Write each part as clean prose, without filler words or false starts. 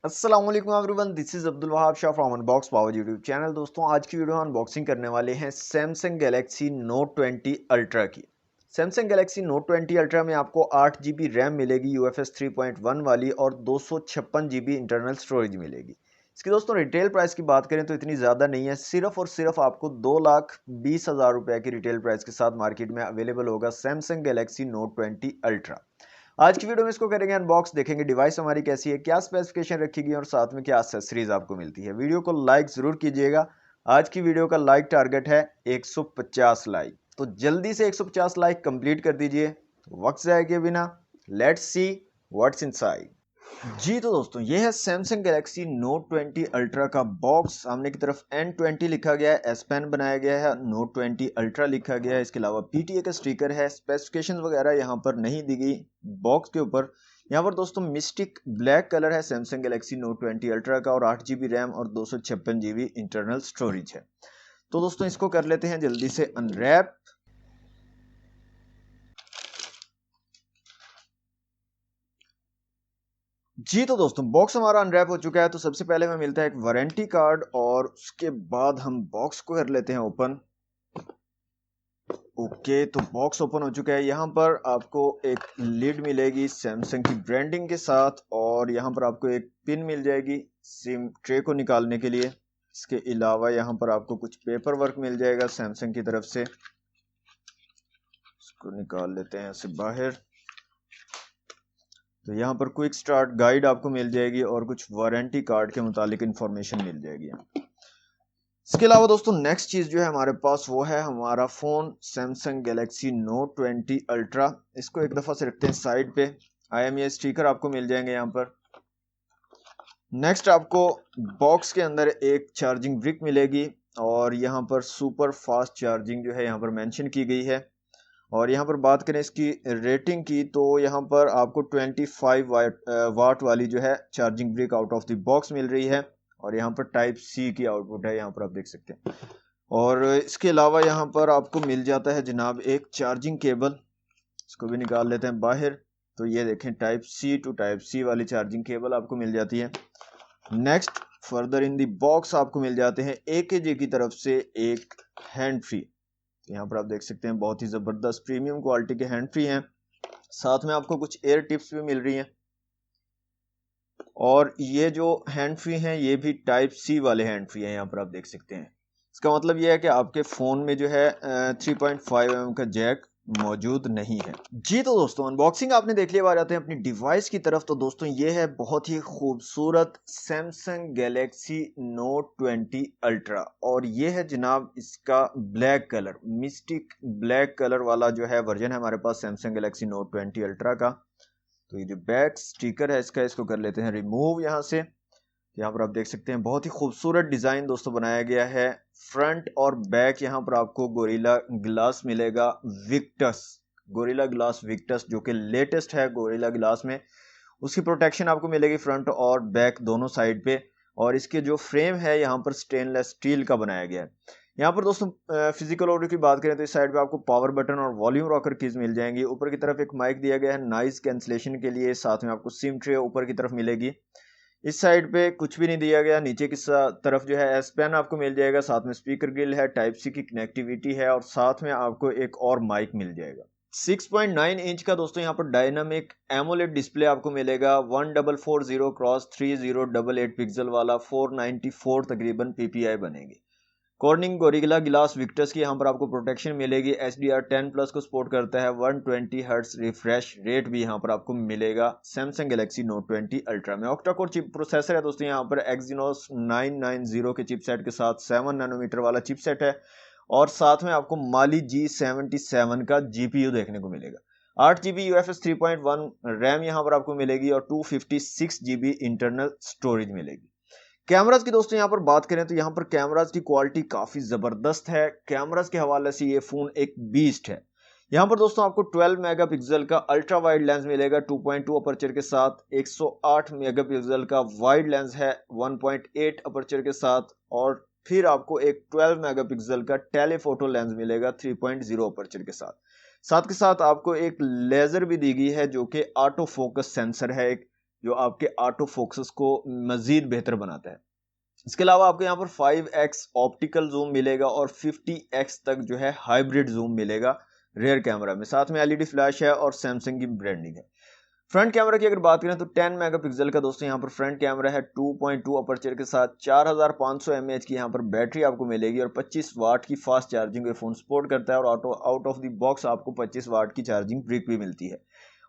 अस्सलाम वालेकुम everyone, this is Abdul Wahab Shah from unbox power YouTube channel. दोस्तों आज की वीडियो में अनबॉक्सिंग करने वाले हैं सैमसंग गैलेक्सी नोट 20 अल्ट्रा की। सैमसंग गैलेक्सी नोट 20 अल्ट्रा में आपको 8 GB रैम मिलेगी UFS 3.1 वाली और 256 GB इंटरनल स्टोरेज मिलेगी। इसकी दोस्तों रिटेल प्राइस की बात करें तो इतनी ज़्यादा नहीं है, सिर्फ और सिर्फ आपको 2,20,000 रुपये की रिटेल प्राइस के साथ मार्केट में अवेलेबल होगा सैमसंग गैलेक्सी नोट 20 अल्ट्रा। आज की वीडियो में इसको करेंगे अनबॉक्स, देखेंगे डिवाइस हमारी कैसी है, क्या स्पेसिफिकेशन रखी और साथ में क्या एक्सेसरीज आपको मिलती है। वीडियो को लाइक जरूर कीजिएगा। आज की वीडियो का लाइक टारगेट है 150 लाइक, तो जल्दी से 150 लाइक कंप्लीट कर दीजिए। वक्त जाए के बिना लेट्स सी व्हाट्स इनसाइड। जी तो दोस्तों ये है सैमसंग गैलेक्सी नोट 20 अल्ट्रा का बॉक्स। सामने की तरफ N20 लिखा गया है, S पेन बनाया गया है, नोट 20 अल्ट्रा लिखा गया है। इसके अलावा PTA का स्टिकर है। स्पेसिफिकेशंस वगैरह यहाँ पर नहीं दी गई बॉक्स के ऊपर। यहाँ पर दोस्तों मिस्टिक ब्लैक कलर है सैमसंग गैलेक्सी नोट 20 अल्ट्रा का और 8 GB रैम और 256 GB इंटरनल स्टोरेज है। तो दोस्तों इसको कर लेते हैं जल्दी से अनरैप। जी तो दोस्तों बॉक्स हमारा अनरैप हो चुका है। तो सबसे पहले हमें मिलता है एक वारंटी कार्ड और उसके बाद हम बॉक्स को कर लेते हैं ओपन। ओके, तो बॉक्स ओपन हो चुका है। यहाँ पर आपको एक लिड मिलेगी सैमसंग की ब्रांडिंग के साथ और यहाँ पर आपको एक पिन मिल जाएगी सिम ट्रे को निकालने के लिए। इसके अलावा यहाँ पर आपको कुछ पेपर वर्क मिल जाएगा सैमसंग की तरफ से। इसको निकाल लेते हैं ऐसे बाहर। तो यहाँ पर क्विक स्टार्ट गाइड आपको मिल जाएगी और कुछ वारंटी कार्ड के मुतालिक इंफॉर्मेशन मिल जाएगी। इसके अलावा दोस्तों नेक्स्ट चीज जो है हमारे पास वो है हमारा phone Samsung Galaxy note 20 ultra. इसको एक दफा से रखते हैं साइड पे। IMEI स्टिकर आपको मिल जाएंगे यहाँ पर। नेक्स्ट आपको बॉक्स के अंदर एक चार्जिंग ब्रिक मिलेगी और यहाँ पर सुपर फास्ट चार्जिंग जो है यहाँ पर मेंशन की गई है। और यहाँ पर बात करें इसकी रेटिंग की तो यहाँ पर आपको 25 वाट वाली जो है charging brick out of the box मिल रही है। और यहाँ पर टाइप C की आउटपुट है, यहाँ पर आप देख सकते हैं। और इसके अलावा यहाँ पर आपको मिल जाता है जनाब एक चार्जिंग केबल। इसको भी निकाल लेते हैं बाहर। तो ये देखें type C to type C वाली चार्जिंग केबल आपको मिल जाती है। Next further in the box आपको मिल जाते हैं AKG की तरफ से एक हैंड फ्री। यहाँ पर आप देख सकते हैं बहुत ही जबरदस्त प्रीमियम क्वालिटी के हैंड फ्री हैं। साथ में आपको कुछ एयर टिप्स भी मिल रही हैं। और ये जो हैंड फ्री हैं ये भी टाइप C वाले हैंड फ्री हैं, यहाँ पर आप देख सकते हैं। इसका मतलब ये है कि आपके फोन में जो है 3.5 mm का जैक मौजूद नहीं है। जी तो दोस्तों अनबॉक्सिंग आपने देख लिया। आ जाते हैं अपनी डिवाइस की तरफ। तो दोस्तों ये है बहुत ही खूबसूरत सैमसंग गैलेक्सी नोट 20 अल्ट्रा और ये है जनाब इसका black colour, mistake black colour वाला जो है वर्जन है हमारे पास सैमसंग गैलेक्सी नोट 20 अल्ट्रा का। तो ये जो बैक स्टिकर है इसका, इसको कर लेते हैं रिमूव यहाँ से। यहाँ पर आप देख सकते हैं बहुत ही खूबसूरत डिजाइन दोस्तों बनाया गया है। फ्रंट और बैक यहाँ पर आपको गोरिल्ला ग्लास मिलेगा विक्टस, गोरिल्ला ग्लास विक्टस जो कि लेटेस्ट है गोरिल्ला ग्लास में। उसकी प्रोटेक्शन आपको मिलेगी फ्रंट और बैक दोनों साइड पे। और इसके जो फ्रेम है यहाँ पर स्टेनलेस स्टील का बनाया गया है। यहाँ पर दोस्तों फिजिकल ऑडियो की बात करें तो इस साइड पे आपको पावर बटन और वॉल्यूम रॉकर कीज मिल जाएंगी। ऊपर की तरफ एक माइक दिया गया है नॉइज कैंसलेशन के लिए। साथ में आपको सिम ट्रे ऊपर की तरफ मिलेगी। इस साइड पे कुछ भी नहीं दिया गया। नीचे की तरफ जो है S पेन आपको मिल जाएगा। साथ में स्पीकर ग्रिल है, टाइप C की कनेक्टिविटी है और साथ में आपको एक और माइक मिल जाएगा। 6.9 इंच का दोस्तों यहाँ पर डायनामिक एमोलेड डिस्प्ले आपको मिलेगा। 1440 क्रॉस 3088 पिक्सल वाला 494 तकरीबन PPI बनेगी। कॉर्निंग गोरिल्ला ग्लास विक्टस की यहाँ पर आपको प्रोटेक्शन मिलेगी। HDR10+ को सपोर्ट करता है। 120 हर्ट्ज रिफ्रेश रेट भी यहाँ पर आपको मिलेगा सैमसंग गैलेक्सी नोट 20 अल्ट्रा में। ऑक्टा कोर चिप प्रोसेसर है दोस्तों यहाँ पर Exynos 990 के चिपसेट के साथ 7 नैनोमीटर वाला चिपसेट है। और साथ में आपको माली G77 का GPU देखने को मिलेगा। 8 GB UFS 3.1 रैम यहाँ पर आपको मिलेगी और 256 GB इंटरनल स्टोरेज मिलेगी। कैमराज की दोस्तों यहाँ पर बात करें तो यहाँ पर कैमराज की क्वालिटी काफी जबरदस्त है। कैमराज के हवाले से ये फोन एक बीस्ट है। यहाँ पर दोस्तों आपको 12 मेगापिक्सल का अल्ट्रा वाइड लेंस मिलेगा 2.2 अपर्चर के साथ। 108 मेगापिक्सल का वाइड लेंस है 1.8 अपर्चर के साथ। और फिर आपको एक 12 मेगापिक्सल का टेलीफोटो लेंस मिलेगा 3.0 अपर्चर के साथ। साथ के साथ आपको एक लेजर भी दी गई है जो कि ऑटो फोकस सेंसर है। एक जो आपके ऑटो फोकस को मजीद बेहतर बनाता है। इसके अलावा आपको यहाँ पर 5x ऑप्टिकल जूम मिलेगा और 50x तक जो है हाइब्रिड जूम मिलेगा रेयर कैमरा में। साथ में एलईडी फ्लैश है और सैमसंग की ब्रांडिंग है। फ्रंट कैमरा की अगर बात करें तो 10 मेगापिक्सल का दोस्तों यहाँ पर फ्रंट कैमरा है। 2.2 अपर्चर के साथ 4500 mAh की यहाँ पर बैटरी आपको मिलेगी और 25 वाट की फास्ट चार्जिंग ये फोन सपोर्ट करता है और आउट ऑफ द बॉक्स आपको 25 वाट की चार्जिंग ब्रिक भी मिलती है।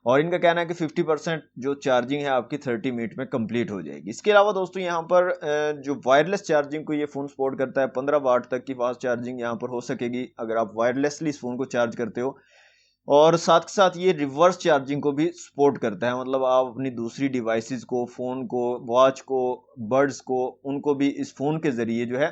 और इनका कहना है कि 50% जो चार्जिंग है आपकी 30 मिनट में कंप्लीट हो जाएगी। इसके अलावा दोस्तों यहाँ पर जो वायरलेस चार्जिंग को ये फोन सपोर्ट करता है। 15 वाट तक की फास्ट चार्जिंग यहाँ पर हो सकेगी अगर आप वायरलेसली इस फोन को चार्ज करते हो। और साथ के साथ ये रिवर्स चार्जिंग को भी सपोर्ट करता है, मतलब आप अपनी दूसरी डिवाइसेस को, फोन को, वॉच को, बड्स को, उनको भी इस फोन के जरिए जो है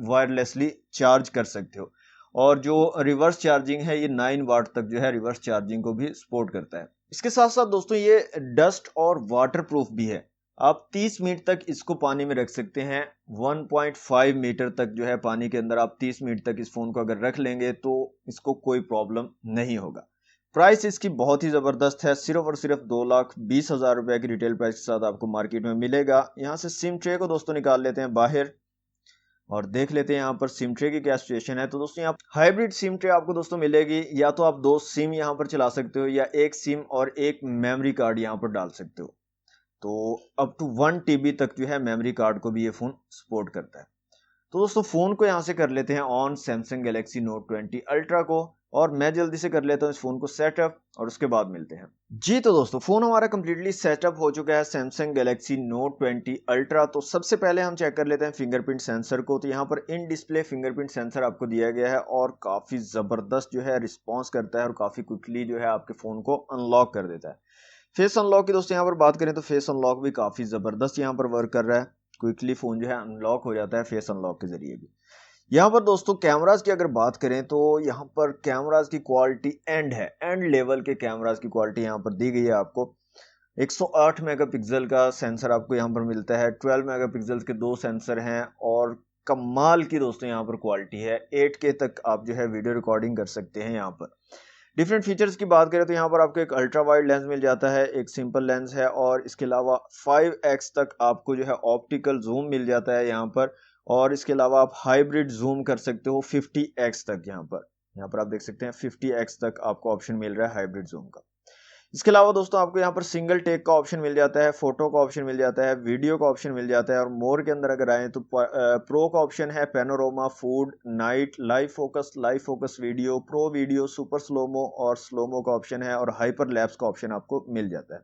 वायरलेसली चार्ज कर सकते हो। और जो रिवर्स चार्जिंग है ये 9 वाट तक जो है रिवर्स चार्जिंग को भी सपोर्ट करता है। इसके साथ साथ दोस्तों ये डस्ट और वाटर प्रूफ भी है। आप 30 मिनट तक इसको पानी में रख सकते हैं। 1.5 मीटर तक जो है पानी के अंदर आप 30 मिनट तक इस फोन को अगर रख लेंगे तो इसको कोई प्रॉब्लम नहीं होगा। प्राइस इसकी बहुत ही जबरदस्त है, सिर्फ और सिर्फ 2,20,000 रुपए की रिटेल प्राइस के साथ आपको मार्केट में मिलेगा। यहाँ से सिम ट्रे को दोस्तों निकाल लेते हैं बाहर और देख लेते हैं यहाँ पर सिम ट्रे की क्या सिचुएशन है। तो दोस्तों यहाँ हाइब्रिड सिम ट्रे आपको दोस्तों मिलेगी, या तो आप 2 सिम यहाँ पर चला सकते हो या 1 सिम और 1 मेमोरी कार्ड यहाँ पर डाल सकते हो। तो अप टू 1 TB तक जो है मेमोरी कार्ड को भी ये फोन सपोर्ट करता है। तो दोस्तों फोन को यहाँ से कर लेते हैं on Samsung Galaxy note 20 ultra को, और मैं जल्दी से कर लेता हूँ इस फोन को सेटअप और उसके बाद मिलते हैं। जी तो दोस्तों फोन हमारा कंप्लीटली सेटअप हो चुका है सैमसंग गैलेक्सी नोट 20 अल्ट्रा। तो सबसे पहले हम चेक कर लेते हैं फिंगरप्रिंट सेंसर को। तो यहाँ पर इन डिस्प्ले फिंगरप्रिंट सेंसर आपको दिया गया है और काफी जबरदस्त जो है रिस्पॉन्स करता है और काफी क्विकली जो है आपके फोन को अनलॉक कर देता है। फेस अनलॉक की दोस्तों यहाँ पर बात करें तो फेस अनलॉक भी काफी जबरदस्त यहाँ पर वर्क कर रहा है। क्विकली फोन जो है अनलॉक हो जाता है फेस अनलॉक के जरिए भी। यहाँ पर दोस्तों कैमराज की अगर बात करें तो यहाँ पर कैमराज की क्वालिटी एंड लेवल के कैमराज की क्वालिटी यहाँ पर दी गई है आपको। 108 मेगापिक्सल का सेंसर आपको यहाँ पर मिलता है। 12 मेगापिक्सल के 2 सेंसर हैं और कमाल की दोस्तों यहाँ पर क्वालिटी है। 8K तक आप जो है वीडियो रिकॉर्डिंग कर सकते हैं। यहाँ पर डिफरेंट फीचर्स की बात करें तो यहाँ पर आपको एक अल्ट्रा वाइड लेंस मिल जाता है, एक सिंपल लेंस है और इसके अलावा 5x तक आपको जो है ऑप्टिकल जूम मिल जाता है यहाँ पर। और इसके अलावा आप हाइब्रिड जूम कर सकते हो 50x तक। यहाँ पर आप देख सकते हैं 50x तक आपको ऑप्शन मिल रहा है हाइब्रिड जूम का। इसके अलावा दोस्तों आपको यहाँ पर सिंगल टेक का ऑप्शन मिल जाता है, फोटो का ऑप्शन मिल जाता है, वीडियो का ऑप्शन मिल जाता है और मोर के अंदर अगर आए तो प्रो का ऑप्शन है, panorama, food, night, live focus video, pro video, super slow mo और स्लोमो का ऑप्शन है और हाइपर लैप्स का ऑप्शन आपको मिल जाता है।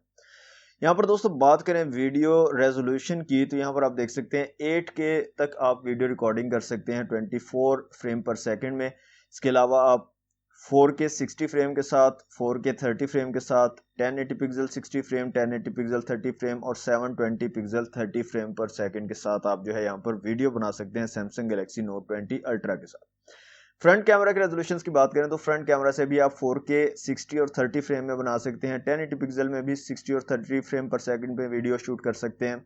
यहाँ पर दोस्तों बात करें वीडियो रेजोल्यूशन की तो यहाँ पर आप देख सकते हैं 8K तक आप वीडियो रिकॉर्डिंग कर सकते हैं 24 फ्रेम पर सेकंड में। इसके अलावा आप 4K 60 फ्रेम के साथ, 4K 30 फ्रेम के साथ, 1080 पिक्सल 60 फ्रेम, 1080 पिक्सल 30 फ्रेम और 720 पिक्सल 30 फ्रेम पर सेकंड के साथ आप जो है यहाँ पर वीडियो बना सकते हैं सैमसंग गैलेक्सी नोट 20 अल्ट्रा के साथ। फ्रंट कैमरा के रेजोल्यूशंस की बात करें तो फ्रंट कैमरा से भी आप 4K 60 और 30 फ्रेम में बना सकते हैं। 1080 पिक्सल में भी 60 और 30 फ्रेम पर सेकंड पे वीडियो शूट कर सकते हैं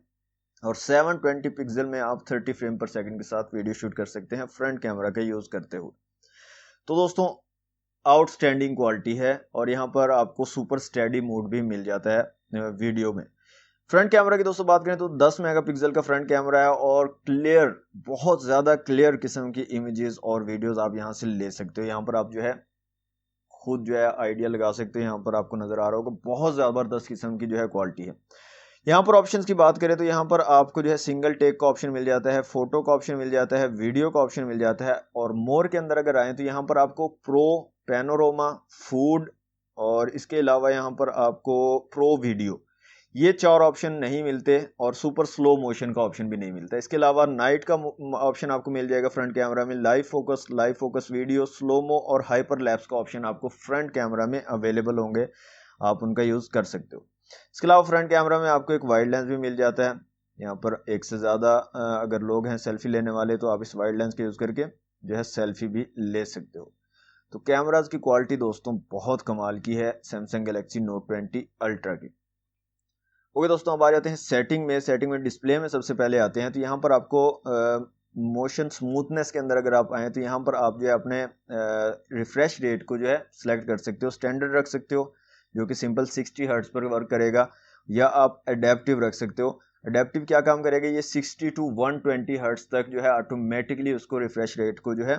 और 720 पिक्सल में आप 30 फ्रेम पर सेकंड के साथ वीडियो शूट कर सकते हैं फ्रंट कैमरा का यूज करते हुए। तो दोस्तों आउटस्टैंडिंग क्वालिटी है और यहाँ पर आपको सुपर स्टेडी मोड भी मिल जाता है वीडियो में। फ्रंट कैमरा की दोस्तों बात करें तो 10 मेगापिक्सल का फ्रंट कैमरा है और क्लियर, बहुत ज्यादा क्लियर किस्म की इमेजेस और वीडियोस आप यहाँ से ले सकते हो। यहाँ पर आप जो है खुद जो है आइडिया लगा सकते हो। यहाँ पर आपको नजर आ रहा होगा बहुत जबरदस्त किस्म की जो है क्वालिटी है। यहाँ पर ऑप्शंस की बात करें तो यहाँ पर आपको जो है सिंगल टेक का ऑप्शन मिल जाता है, फोटो का ऑप्शन मिल जाता है, वीडियो का ऑप्शन मिल जाता है और मोर के अंदर अगर आए तो यहाँ पर आपको प्रो, पैनोरामा, फूड और इसके अलावा यहाँ पर आपको प्रो वीडियो, ये 4 ऑप्शन नहीं मिलते और सुपर स्लो मोशन का ऑप्शन भी नहीं मिलता। इसके अलावा नाइट का ऑप्शन आपको मिल जाएगा फ्रंट कैमरा में। लाइव फोकस वीडियो, स्लोमो और हाइपर लैप्स का ऑप्शन आपको फ्रंट कैमरा में अवेलेबल होंगे, आप उनका यूज कर सकते हो। इसके अलावा फ्रंट कैमरा में आपको एक वाइड लेंस भी मिल जाता है। यहाँ पर एक से ज्यादा अगर लोग हैं सेल्फी लेने वाले तो आप इस वाइड लेंस का यूज करके जो है सेल्फी भी ले सकते हो। तो कैमराज की क्वालिटी दोस्तों बहुत कमाल की है सैमसंग गैलेक्सी नोट 20 अल्ट्रा की। ओके दोस्तों अब आ जाते हैं सेटिंग में डिस्प्ले में सबसे पहले आते हैं। तो यहाँ पर आपको मोशन स्मूथनेस के अंदर अगर आप आए तो यहाँ पर आप जो है अपने रिफ्रेश रेट को जो है सिलेक्ट कर सकते हो, स्टैंडर्ड रख सकते हो जो कि सिंपल 60 हर्ट्ज पर वर्क करेगा या आप एडेप्टिव रख सकते हो। एडेप्टिव क्या काम करेगा, ये 60 to 120 हर्ट्ज तक जो है ऑटोमेटिकली उसको रिफ्रेश रेट को जो है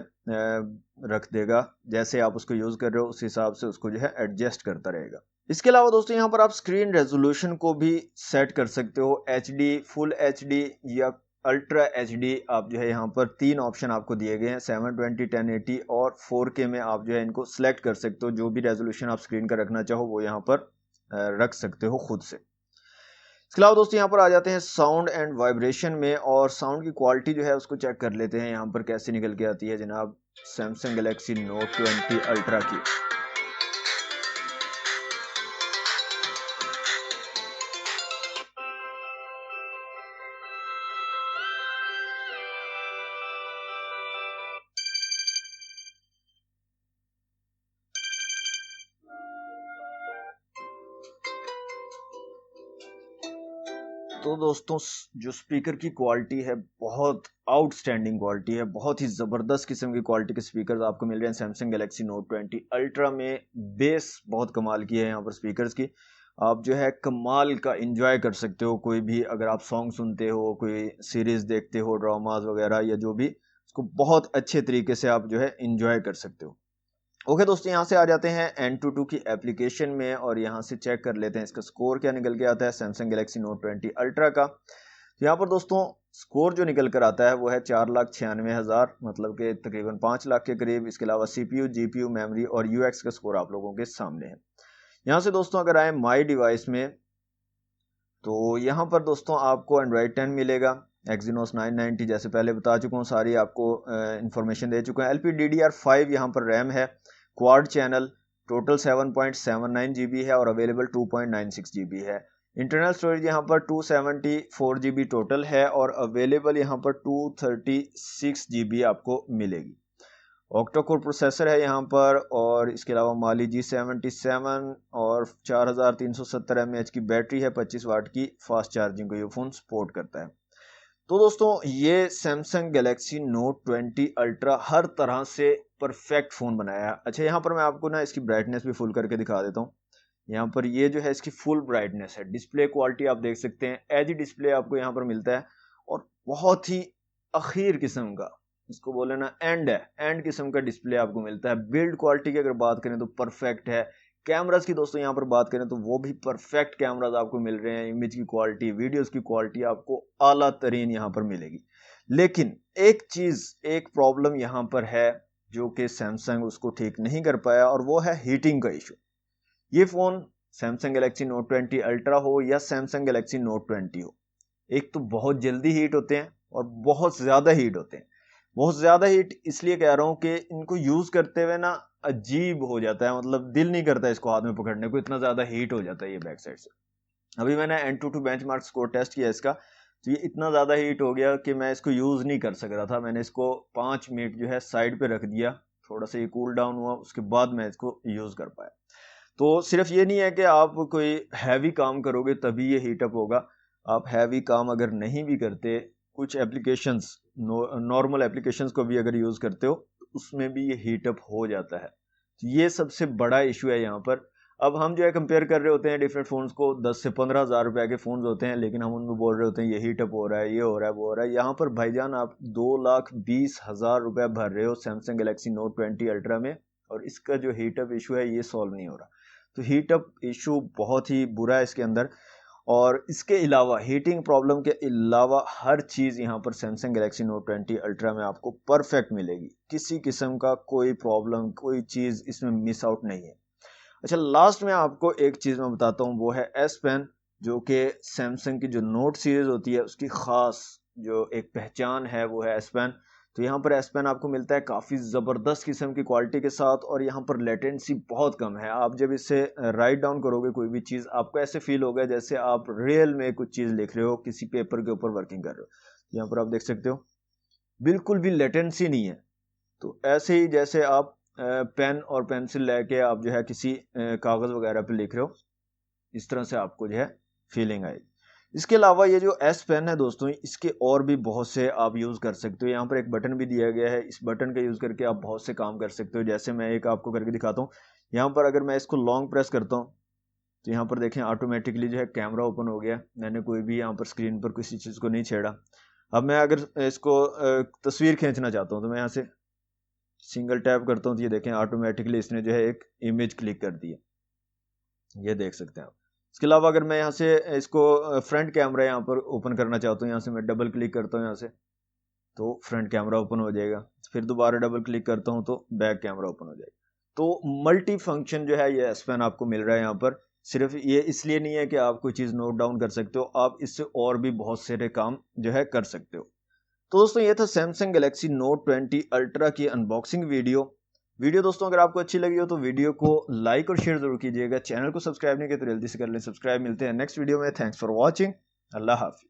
रख देगा। जैसे आप उसको यूज कर रहे हो उस हिसाब से उसको जो है एडजस्ट करता रहेगा। इसके अलावा दोस्तों यहाँ पर आप स्क्रीन रेजोल्यूशन को भी सेट कर सकते हो, HD, फुल HD या अल्ट्रा HD। आप जो है यहाँ पर 3 ऑप्शन आपको दिए गए हैं, 720, 1080 और 4K में आप जो है इनको सिलेक्ट कर सकते हो। जो भी रेजोल्यूशन आप स्क्रीन का रखना चाहो वो यहाँ पर रख सकते हो खुद से। इसके अलावा दोस्तों यहाँ पर आ जाते हैं साउंड एंड वाइब्रेशन में, और साउंड की क्वालिटी जो है उसको चेक कर लेते हैं यहाँ पर कैसे निकल के आती है जनाब सैमसंग गैलेक्सी नोट 20 अल्ट्रा की। तो दोस्तों जो स्पीकर की क्वालिटी है बहुत आउटस्टैंडिंग क्वालिटी है, बहुत ही ज़बरदस्त किस्म की क्वालिटी के स्पीकर्स आपको मिल रहे हैं सैमसंग गैलेक्सी नोट 20 अल्ट्रा में। बेस बहुत कमाल की है यहाँ पर स्पीकर्स की, आप जो है कमाल का एंजॉय कर सकते हो। कोई भी अगर आप सॉन्ग सुनते हो, कोई सीरीज़ देखते हो, ड्रामाज वगैरह या जो भी, उसको बहुत अच्छे तरीके से आप जो है एंजॉय कर सकते हो। ओके दोस्तों, यहाँ से आ जाते हैं Antutu की एप्लीकेशन में और यहाँ से चेक कर लेते हैं इसका स्कोर क्या निकल के आता है सैमसंग गैलेक्सी नोट 20 अल्ट्रा का। तो यहाँ पर दोस्तों स्कोर जो निकल कर आता है वो है 4,96,000, मतलब कि तकरीबन 5 लाख के करीब। इसके अलावा CPU, GPU, मेमोरी और UX का स्कोर आप लोगों के सामने है। यहाँ से दोस्तों अगर आए माई डिवाइस में, तो यहाँ पर दोस्तों आपको Android 10 मिलेगा, Exynos 990 जैसे पहले बता चुका हूँ, सारी आपको इन्फॉर्मेशन दे चुका है। LPDDR5 यहाँ पर रैम है, क्वाड चैनल, टोटल 7.79 GB है और अवेलेबल 2.96 GB है। इंटरनल स्टोरेज यहाँ पर 274 GB टोटल है और अवेलेबल यहाँ पर 236 GB आपको मिलेगी। ऑक्टा कोर प्रोसेसर है यहाँ पर, और इसके अलावा माली G77 और 4370 mAh की बैटरी है, 25 वाट की फास्ट चार्जिंग को ये फ़ोन सपोर्ट करता है। तो दोस्तों ये सैमसंग गैलेक्सी नोट 20 अल्ट्रा हर तरह से परफेक्ट फ़ोन बनाया है। अच्छा, यहाँ पर मैं आपको ना इसकी ब्राइटनेस भी फुल करके दिखा देता हूँ। यहाँ पर ये जो है इसकी फुल ब्राइटनेस है। डिस्प्ले क्वालिटी आप देख सकते हैं, एज डिस्प्ले आपको यहाँ पर मिलता है और बहुत ही अखीर किस्म का, इसको बोले ना एंड है, एंड किस्म का डिस्प्ले आपको मिलता है। बिल्ड क्वालिटी की अगर बात करें तो परफेक्ट है। कैमरास की दोस्तों यहाँ पर बात करें तो वो भी परफेक्ट कैमरास आपको मिल रहे हैं। इमेज की क्वालिटी, वीडियोस की क्वालिटी आपको आला तरीन यहाँ पर मिलेगी। लेकिन एक चीज़, एक प्रॉब्लम यहाँ पर है जो कि सैमसंग उसको ठीक नहीं कर पाया, और वो है हीटिंग का इशू। ये phone Samsung Galaxy note 20 ultra हो या सैमसंग गैलेक्सी नोट 20 हो, एक तो बहुत जल्दी हीट होते हैं और बहुत ज़्यादा हीट होते हैं। बहुत ज़्यादा हीट इसलिए कह रहा हूँ कि इनको यूज़ करते हुए ना अजीब हो जाता है, मतलब दिल नहीं करता इसको हाथ में पकड़ने को, इतना ज़्यादा हीट हो जाता है ये बैक साइड से। अभी मैंने Antutu बेंचमार्क स्कोर टेस्ट किया इसका, तो ये इतना ज़्यादा हीट हो गया कि मैं इसको यूज़ नहीं कर सक रहा था। मैंने इसको 5 मिनट जो है साइड पे रख दिया, थोड़ा सा ये कूल डाउन हुआ, उसके बाद मैं इसको यूज़ कर पाया। तो सिर्फ ये नहीं है कि आप कोई हैवी काम करोगे तभी ये हीटअप होगा। आप हैवी काम अगर नहीं भी करते, कुछ एप्लीकेशंस, नॉर्मल एप्लीकेशंस को भी अगर यूज़ करते हो तो उसमें भी ये हीटअप हो जाता है। तो ये सबसे बड़ा इशू है यहाँ पर। अब हम जो है कंपेयर कर रहे होते हैं डिफरेंट फ़ोन्स को, 10 से 15 हज़ार रुपये के फ़ोन्स होते हैं, लेकिन हम उनको बोल रहे होते हैं ये हीटअप हो रहा है, ये हो रहा है, वो हो रहा है। यहाँ पर भाईजान आप 2,20,000 रुपये भर रहे हो सैमसंग गैलेक्सी नोट 20 अल्ट्रा में, और इसका जो हीटअप इशू है ये सॉल्व नहीं हो रहा। तो हीटअप इशू बहुत ही बुरा है इसके अंदर। और इसके अलावा हीटिंग प्रॉब्लम के अलावा हर चीज़ यहाँ पर सैमसंग गैलेक्सी नोट 20 अल्ट्रा में आपको परफेक्ट मिलेगी। किसी किस्म का कोई प्रॉब्लम, कोई चीज़ इसमें मिस आउट नहीं है। अच्छा, लास्ट में आपको एक चीज़ मैं बताता हूँ, वो है S Pen, जो कि सैमसंग की जो नोट सीरीज़ होती है उसकी ख़ास जो एक पहचान है वो है S Pen। तो यहाँ पर S Pen आपको मिलता है काफ़ी ज़बरदस्त किस्म की क्वालिटी के साथ, और यहाँ पर लेटेंसी बहुत कम है। आप जब इसे राइट डाउन करोगे कोई भी चीज़, आपको ऐसे फील होगा जैसे आप रियल में कुछ चीज़ लिख रहे हो, किसी पेपर के ऊपर वर्किंग कर रहे हो। यहाँ पर आप देख सकते हो बिल्कुल भी लेटेंसी नहीं है। तो ऐसे ही जैसे आप पेन और पेंसिल लेके आप जो है किसी कागज़ वगैरह पे लिख रहे हो, इस तरह से आपको जो है फीलिंग आएगी। इसके अलावा ये जो S Pen है दोस्तों, इसके और भी बहुत से आप यूज़ कर सकते हो। यहाँ पर एक बटन भी दिया गया है, इस बटन का यूज़ करके आप बहुत से काम कर सकते हो। जैसे मैं एक आपको करके दिखाता हूँ। यहाँ पर अगर मैं इसको लॉन्ग प्रेस करता हूँ तो यहाँ पर देखें ऑटोमेटिकली जो है कैमरा ओपन हो गया, मैंने कोई भी यहाँ पर स्क्रीन पर किसी चीज़ को नहीं छेड़ा। अब मैं अगर इसको तस्वीर खींचना चाहता हूँ तो मैं यहाँ से सिंगल टैप करता हूँ तो ये देखें ऑटोमेटिकली इसने जो है एक इमेज क्लिक कर दी है, ये देख सकते हैं आप। इसके अलावा अगर मैं यहाँ से इसको फ्रंट कैमरा यहाँ पर ओपन करना चाहता हूँ, यहाँ से मैं डबल क्लिक करता हूँ यहाँ से, तो फ्रंट कैमरा ओपन हो जाएगा। फिर दोबारा डबल क्लिक करता हूँ तो बैक कैमरा ओपन हो जाएगा। तो मल्टी फंक्शन जो है ये S Pen आपको मिल रहा है यहाँ पर। सिर्फ ये इसलिए नहीं है कि आप कोई चीज़ नोट डाउन कर सकते हो, आप इससे और भी बहुत सारे काम जो है कर सकते हो। तो दोस्तों ये था सैमसंग गैलेक्सी नोट 20 अल्ट्रा की अनबॉक्सिंग वीडियो दोस्तों अगर आपको अच्छी लगी हो तो वीडियो को लाइक और शेयर जरूर कीजिएगा। चैनल को सब्सक्राइब नहीं किया तो जल्दी से कर लें सब्सक्राइब। मिलते हैं नेक्स्ट वीडियो में। Thanks for watching. Allah Hafiz.